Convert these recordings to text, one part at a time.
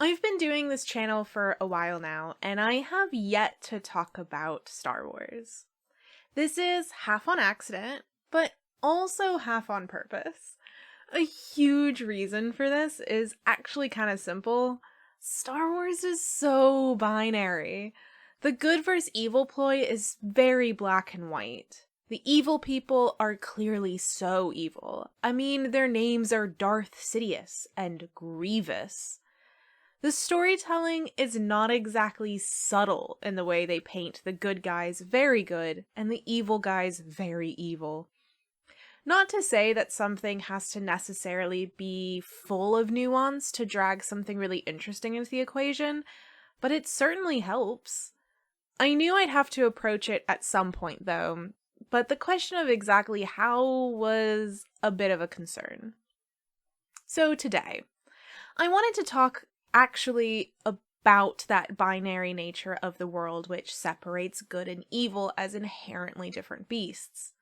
I've been doing this channel for a while now, and I have yet to talk about Star Wars. This is half on accident, but also half on purpose. A huge reason for this is actually kind of simple. Star Wars is so binary. The good versus evil ploy is very black and white. The evil people are clearly so evil. I mean, their names are Darth Sidious and Grievous. The storytelling is not exactly subtle in the way they paint the good guys very good and the evil guys very evil. Not to say that something has to necessarily be full of nuance to drag something really interesting into the equation, but it certainly helps. I knew I'd have to approach it at some point though, but the question of exactly how was a bit of a concern. So today, I wanted to talk actually about that binary nature of the world which separates good and evil as inherently different beasts.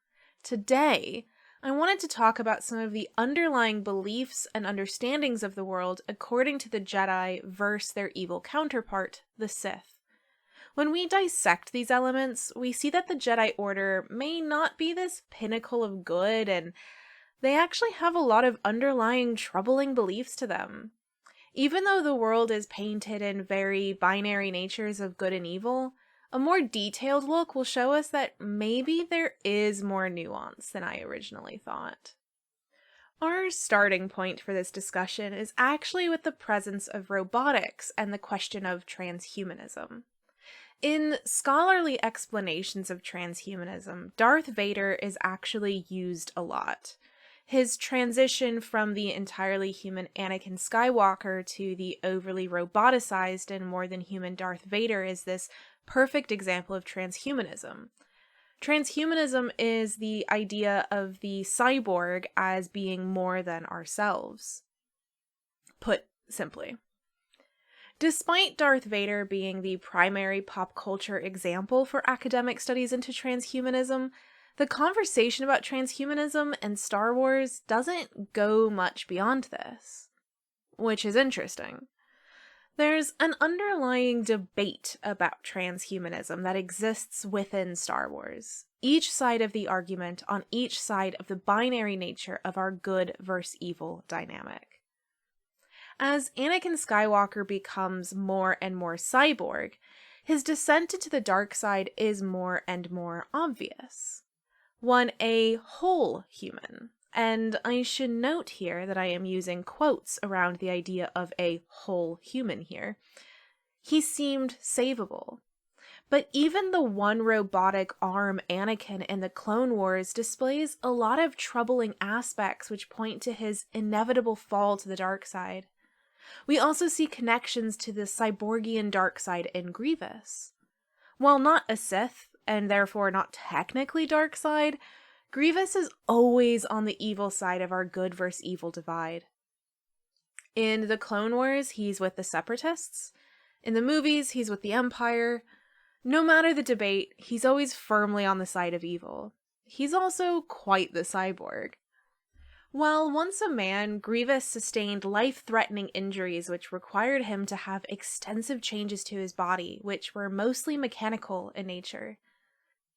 Today, I wanted to talk about some of the underlying beliefs and understandings of the world according to the Jedi versus their evil counterpart, the Sith. When we dissect these elements, we see that the Jedi Order may not be this pinnacle of good, and they actually have a lot of underlying troubling beliefs to them. Even though the world is painted in very binary natures of good and evil, a more detailed look will show us that maybe there is more nuance than I originally thought. Our starting point for this discussion is actually with the presence of robotics and the question of transhumanism. In scholarly explanations of transhumanism, Darth Vader is actually used a lot. His transition from the entirely human Anakin Skywalker to the overly roboticized and more than human Darth Vader is this perfect example of transhumanism. Transhumanism is the idea of the cyborg as being more than ourselves. Put simply. Despite Darth Vader being the primary pop culture example for academic studies into transhumanism, the conversation about transhumanism and Star Wars doesn't go much beyond this, which is interesting. There's an underlying debate about transhumanism that exists within Star Wars, each side of the argument on each side of the binary nature of our good versus evil dynamic. As Anakin Skywalker becomes more and more cyborg, his descent into the dark side is more and more obvious. A whole human, and I should note here that I am using quotes around the idea of a whole human here. He seemed savable. But even the one robotic arm Anakin in the Clone Wars displays a lot of troubling aspects which point to his inevitable fall to the dark side. We also see connections to the cyborgian dark side in Grievous. While not a Sith, and therefore not technically dark side, Grievous is always on the evil side of our good versus evil divide. In the Clone Wars, he's with the Separatists. In the movies, he's with the Empire. No matter the debate, he's always firmly on the side of evil. He's also quite the cyborg. While once a man, Grievous sustained life-threatening injuries which required him to have extensive changes to his body, which were mostly mechanical in nature.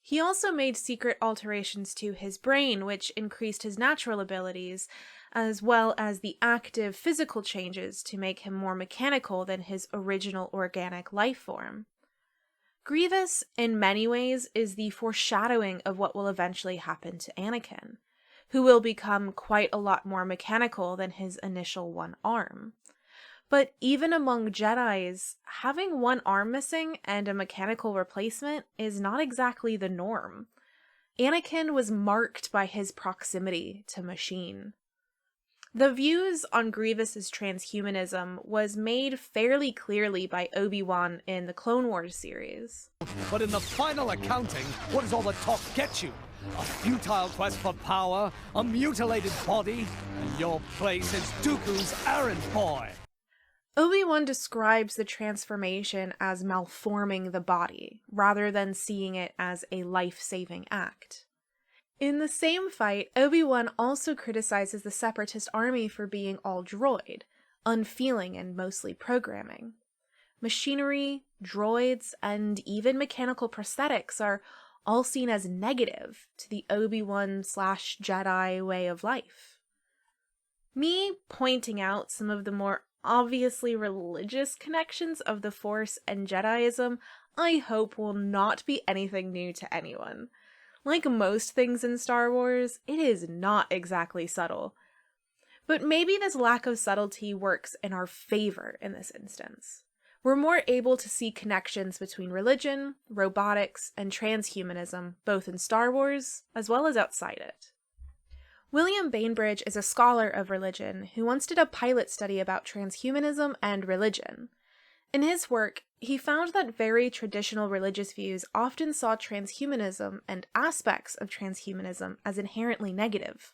He also made secret alterations to his brain, which increased his natural abilities, as well as the active physical changes to make him more mechanical than his original organic life form. Grievous, in many ways, is the foreshadowing of what will eventually happen to Anakin, who will become quite a lot more mechanical than his initial one arm. But even among Jedis, having one arm missing and a mechanical replacement is not exactly the norm. Anakin was marked by his proximity to machine. The views on Grievous's transhumanism was made fairly clearly by Obi-Wan in the Clone Wars series. But in the final accounting, what does all the talk get you? A futile quest for power, a mutilated body, and your place is Dooku's errand boy. Obi-Wan describes the transformation as malforming the body, rather than seeing it as a life-saving act. In the same fight, Obi-Wan also criticizes the Separatist army for being all droid, unfeeling and mostly programming. Machinery, droids, and even mechanical prosthetics are all seen as negative to the Obi-Wan/Jedi way of life. Me pointing out some of the more obviously religious connections of the Force and Jediism, I hope will not be anything new to anyone. Like most things in Star Wars, it is not exactly subtle. But maybe this lack of subtlety works in our favor in this instance. We're more able to see connections between religion, robotics, and transhumanism, both in Star Wars as well as outside it. William Bainbridge is a scholar of religion who once did a pilot study about transhumanism and religion. In his work, he found that very traditional religious views often saw transhumanism and aspects of transhumanism as inherently negative.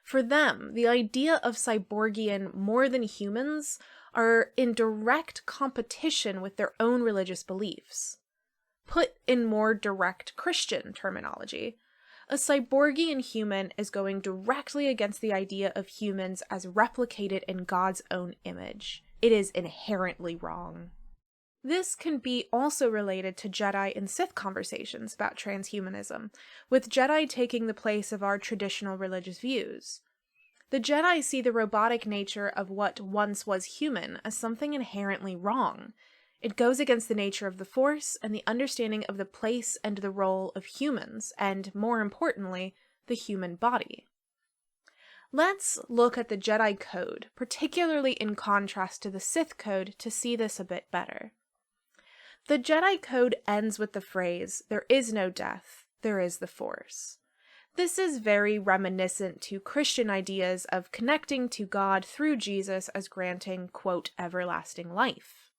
For them, the idea of cyborgian more than humans are in direct competition with their own religious beliefs. Put in more direct Christian terminology, a cyborgian human is going directly against the idea of humans as replicated in God's own image. It is inherently wrong. This can be also related to Jedi and Sith conversations about transhumanism, with Jedi taking the place of our traditional religious views. The Jedi see the robotic nature of what once was human as something inherently wrong. It goes against the nature of the Force and the understanding of the place and the role of humans, and, more importantly, the human body. Let's look at the Jedi Code, particularly in contrast to the Sith Code, to see this a bit better. The Jedi Code ends with the phrase, "There is no death, there is the Force." This is very reminiscent to Christian ideas of connecting to God through Jesus as granting, quote, everlasting life.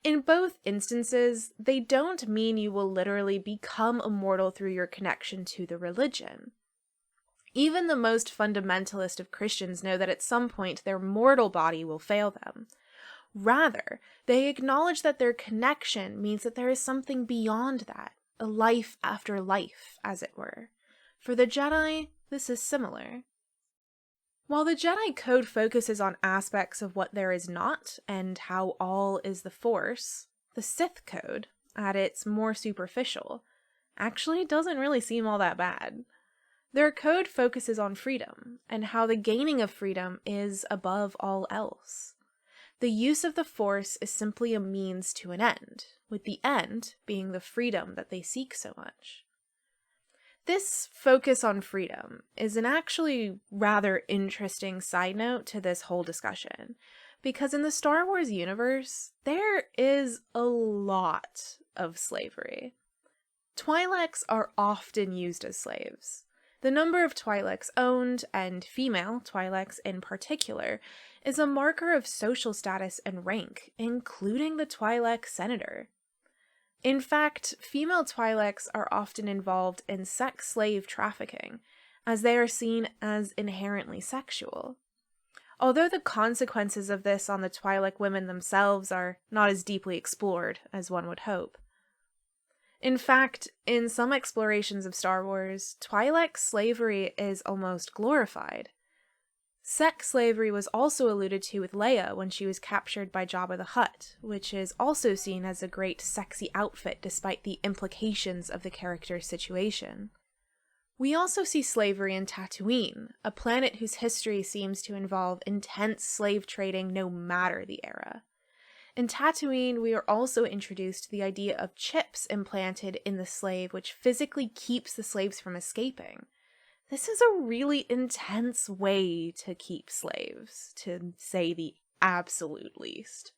In both instances, they don't mean you will literally become immortal through your connection to the religion. Even the most fundamentalist of Christians know that at some point their mortal body will fail them. Rather, they acknowledge that their connection means that there is something beyond that, a life after life, as it were. For the Jedi, this is similar. While the Jedi Code focuses on aspects of what there is not and how all is the Force, the Sith Code, at its more superficial, actually doesn't really seem all that bad. Their code focuses on freedom and how the gaining of freedom is above all else. The use of the Force is simply a means to an end, with the end being the freedom that they seek so much. This focus on freedom is an actually rather interesting side note to this whole discussion, because in the Star Wars universe, there is a lot of slavery. Twi'leks are often used as slaves. The number of Twi'leks owned, and female Twi'leks in particular, is a marker of social status and rank, including the Twi'lek senator. In fact, female Twi'leks are often involved in sex slave trafficking, as they are seen as inherently sexual. Although the consequences of this on the Twi'lek women themselves are not as deeply explored as one would hope. In fact, in some explorations of Star Wars, Twi'lek slavery is almost glorified. Sex slavery was also alluded to with Leia when she was captured by Jabba the Hutt, which is also seen as a great sexy outfit despite the implications of the character's situation. We also see slavery in Tatooine, a planet whose history seems to involve intense slave trading no matter the era. In Tatooine, we are also introduced to the idea of chips implanted in the slave which physically keeps the slaves from escaping. This is a really intense way to keep slaves, to say the absolute least.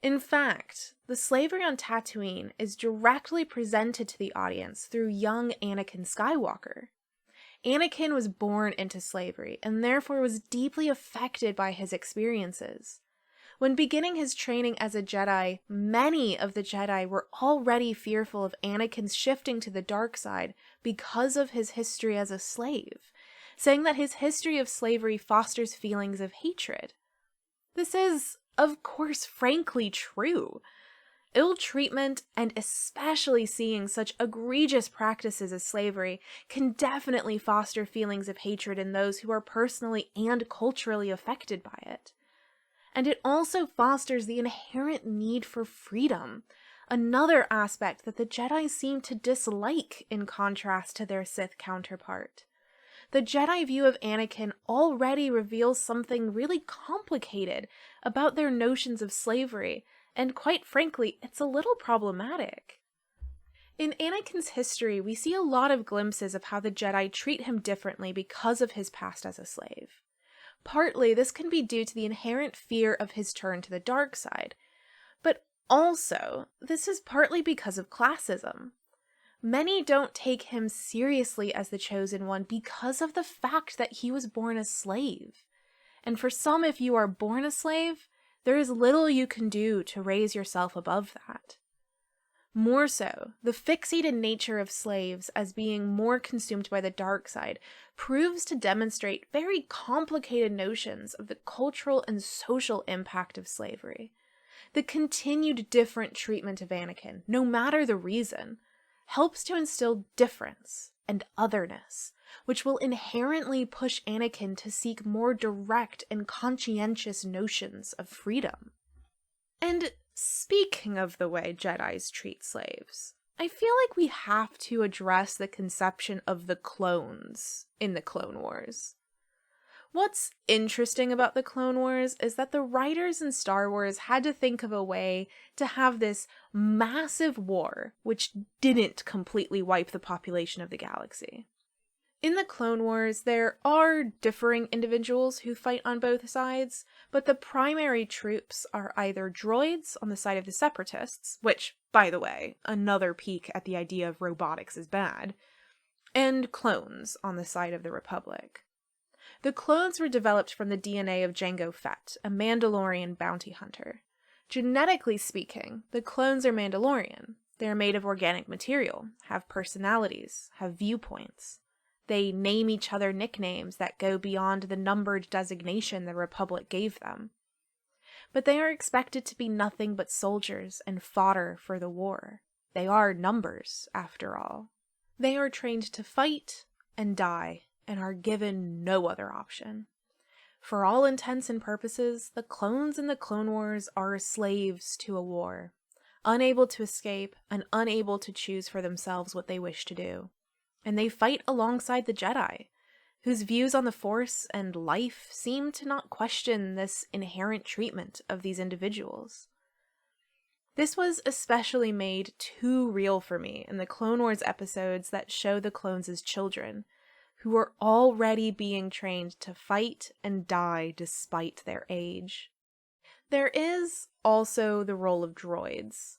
In fact, the slavery on Tatooine is directly presented to the audience through young Anakin Skywalker. Anakin was born into slavery and therefore was deeply affected by his experiences. When beginning his training as a Jedi, many of the Jedi were already fearful of Anakin's shifting to the dark side because of his history as a slave, saying that his history of slavery fosters feelings of hatred. This is, of course, frankly true. Ill treatment, and especially seeing such egregious practices as slavery, can definitely foster feelings of hatred in those who are personally and culturally affected by it. And it also fosters the inherent need for freedom, another aspect that the Jedi seem to dislike in contrast to their Sith counterpart. The Jedi view of Anakin already reveals something really complicated about their notions of slavery, and quite frankly, it's a little problematic. In Anakin's history, we see a lot of glimpses of how the Jedi treat him differently because of his past as a slave. Partly, this can be due to the inherent fear of his turn to the dark side, but also, this is partly because of classism. Many don't take him seriously as the chosen one because of the fact that he was born a slave. And for some, if you are born a slave, there is little you can do to raise yourself above that. More so, the fixated nature of slaves as being more consumed by the dark side proves to demonstrate very complicated notions of the cultural and social impact of slavery. The continued different treatment of Anakin, no matter the reason, helps to instill difference and otherness, which will inherently push Anakin to seek more direct and conscientious notions of freedom. And speaking of the way Jedis treat slaves, I feel like we have to address the conception of the clones in the Clone Wars. What's interesting about the Clone Wars is that the writers in Star Wars had to think of a way to have this massive war which didn't completely wipe the population of the galaxy. In the Clone Wars, there are differing individuals who fight on both sides, but the primary troops are either droids on the side of the Separatists, which, by the way, another peek at the idea of robotics is bad, and clones on the side of the Republic. The clones were developed from the DNA of Jango Fett, a Mandalorian bounty hunter. Genetically speaking, the clones are Mandalorian. They are made of organic material, have personalities, have viewpoints. They name each other nicknames that go beyond the numbered designation the Republic gave them. But they are expected to be nothing but soldiers and fodder for the war. They are numbers, after all. They are trained to fight and die, and are given no other option. For all intents and purposes, the clones in the Clone Wars are slaves to a war, unable to escape and unable to choose for themselves what they wish to do. And they fight alongside the Jedi, whose views on the Force and life seem to not question this inherent treatment of these individuals. This was especially made too real for me in the Clone Wars episodes that show the clones as children, who are already being trained to fight and die despite their age. There is also the role of droids.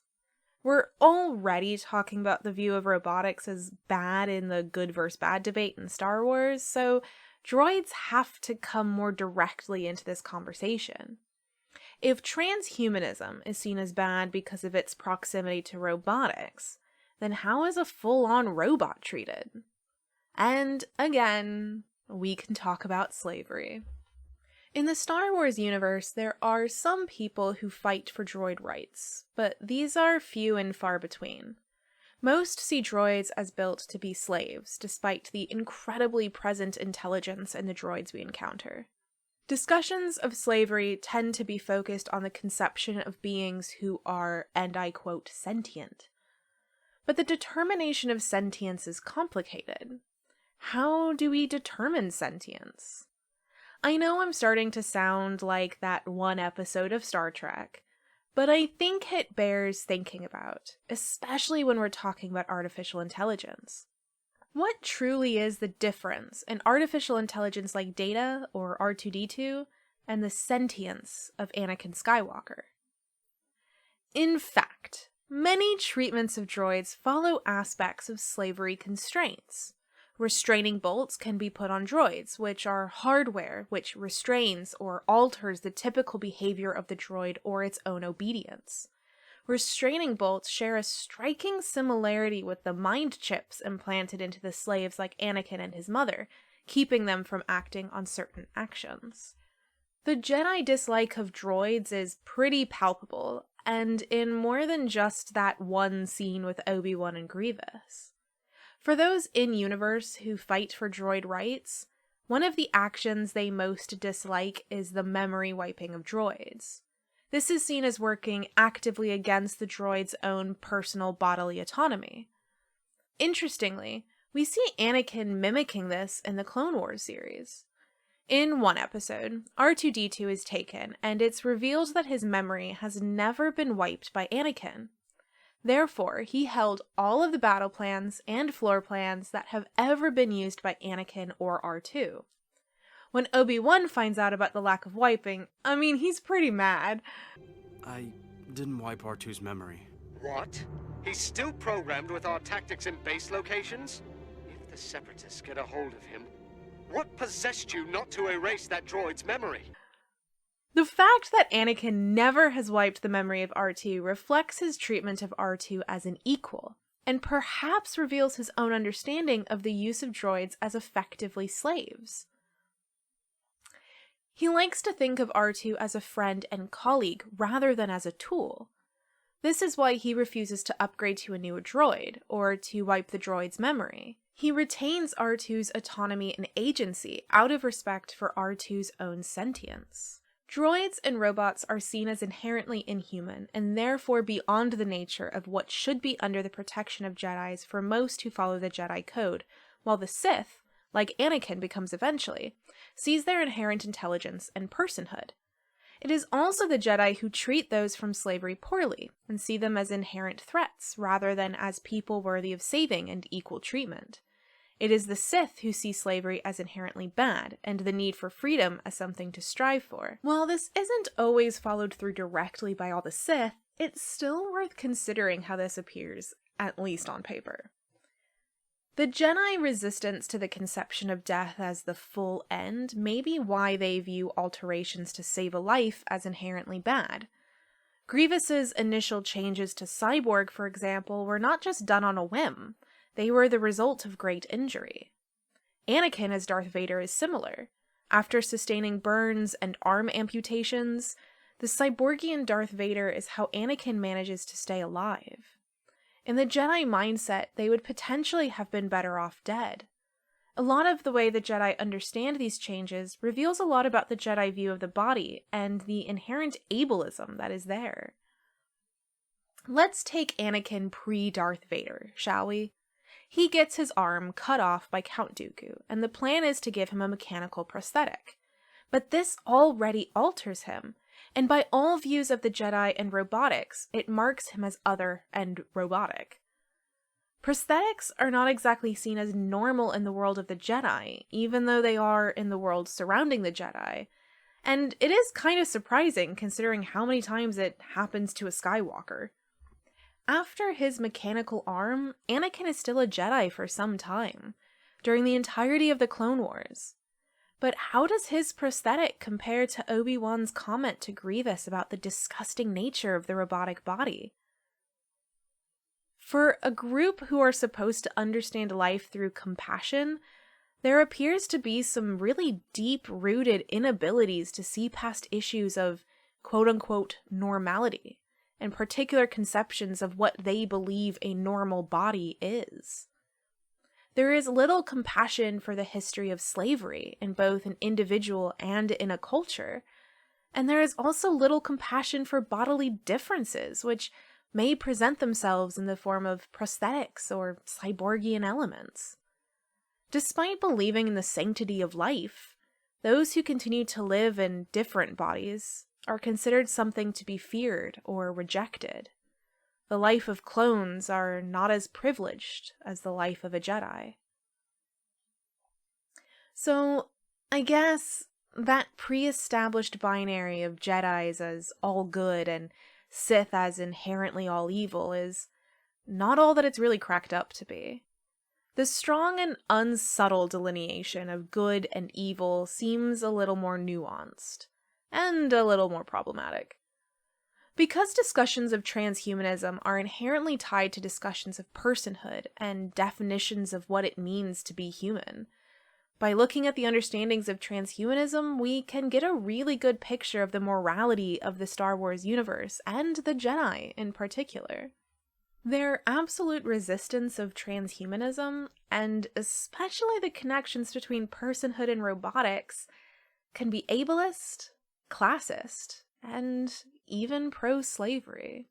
We're already talking about the view of robotics as bad in the good versus bad debate in Star Wars, so droids have to come more directly into this conversation. If transhumanism is seen as bad because of its proximity to robotics, then how is a full-on robot treated? And again, we can talk about slavery. In the Star Wars universe, there are some people who fight for droid rights, but these are few and far between. Most see droids as built to be slaves, despite the incredibly present intelligence in the droids we encounter. Discussions of slavery tend to be focused on the conception of beings who are, and I quote, sentient. But the determination of sentience is complicated. How do we determine sentience? I know I'm starting to sound like that one episode of Star Trek, but I think it bears thinking about, especially when we're talking about artificial intelligence. What truly is the difference in artificial intelligence like Data or R2-D2 and the sentience of Anakin Skywalker? In fact, many treatments of droids follow aspects of slavery constraints. Restraining bolts can be put on droids, which are hardware which restrains or alters the typical behavior of the droid or its own obedience. Restraining bolts share a striking similarity with the mind chips implanted into the slaves like Anakin and his mother, keeping them from acting on certain actions. The Jedi dislike of droids is pretty palpable, and in more than just that one scene with Obi-Wan and Grievous. For those in-universe who fight for droid rights, One of the actions they most dislike is the memory wiping of droids. This is seen as working actively against the droid's own personal bodily autonomy. Interestingly, we see Anakin mimicking this in the Clone Wars series. In one episode, R2-D2 is taken, and it's revealed that his memory has never been wiped by Anakin. Therefore, he held all of the battle plans and floor plans that have ever been used by Anakin or R2. When Obi-Wan finds out about the lack of wiping, he's pretty mad. I didn't wipe R2's memory. What? He's still programmed with our tactics and base locations? If the Separatists get a hold of him, what possessed you not to erase that droid's memory? The fact that Anakin never has wiped the memory of R2 reflects his treatment of R2 as an equal, and perhaps reveals his own understanding of the use of droids as effectively slaves. He likes to think of R2 as a friend and colleague rather than as a tool. This is why he refuses to upgrade to a newer droid, or to wipe the droid's memory. He retains R2's autonomy and agency out of respect for R2's own sentience. Droids and robots are seen as inherently inhuman, and therefore beyond the nature of what should be under the protection of Jedis for most who follow the Jedi Code, while the Sith, like Anakin becomes eventually, sees their inherent intelligence and personhood. It is also the Jedi who treat those from slavery poorly, and see them as inherent threats, rather than as people worthy of saving and equal treatment. It is the Sith who see slavery as inherently bad, and the need for freedom as something to strive for. While this isn't always followed through directly by all the Sith, it's still worth considering how this appears, at least on paper. The Jedi resistance to the conception of death as the full end may be why they view alterations to save a life as inherently bad. Grievous's initial changes to Cyborg, for example, were not just done on a whim. They were the result of great injury. Anakin as Darth Vader is similar. After sustaining burns and arm amputations, the Cyborgian Darth Vader is how Anakin manages to stay alive. In the Jedi mindset, they would potentially have been better off dead. A lot of the way the Jedi understand these changes reveals a lot about the Jedi view of the body and the inherent ableism that is there. Let's take Anakin pre-Darth Vader, shall we? He gets his arm cut off by Count Dooku, and the plan is to give him a mechanical prosthetic. But this already alters him, and by all views of the Jedi and robotics, it marks him as other and robotic. Prosthetics are not exactly seen as normal in the world of the Jedi, even though they are in the world surrounding the Jedi, and it is kind of surprising considering how many times it happens to a Skywalker. After his mechanical arm, Anakin is still a Jedi for some time, during the entirety of the Clone Wars. But how does his prosthetic compare to Obi-Wan's comment to Grievous about the disgusting nature of the robotic body? For a group who are supposed to understand life through compassion, there appears to be some really deep-rooted inabilities to see past issues of quote-unquote normality, and particular conceptions of what they believe a normal body is. There is little compassion for the history of slavery in both an individual and in a culture, and there is also little compassion for bodily differences, which may present themselves in the form of prosthetics or cyborgian elements. Despite believing in the sanctity of life, those who continue to live in different bodies are considered something to be feared or rejected. The life of clones are not as privileged as the life of a Jedi. So, I guess that pre-established binary of Jedis as all good and Sith as inherently all evil is not all that it's really cracked up to be. The strong and unsubtle delineation of good and evil seems a little more nuanced, and a little more problematic. Because discussions of transhumanism are inherently tied to discussions of personhood and definitions of what it means to be human, by looking at the understandings of transhumanism, we can get a really good picture of the morality of the Star Wars universe, and the Jedi in particular. Their absolute resistance of transhumanism, and especially the connections between personhood and robotics, can be ableist, classist, and even pro-slavery.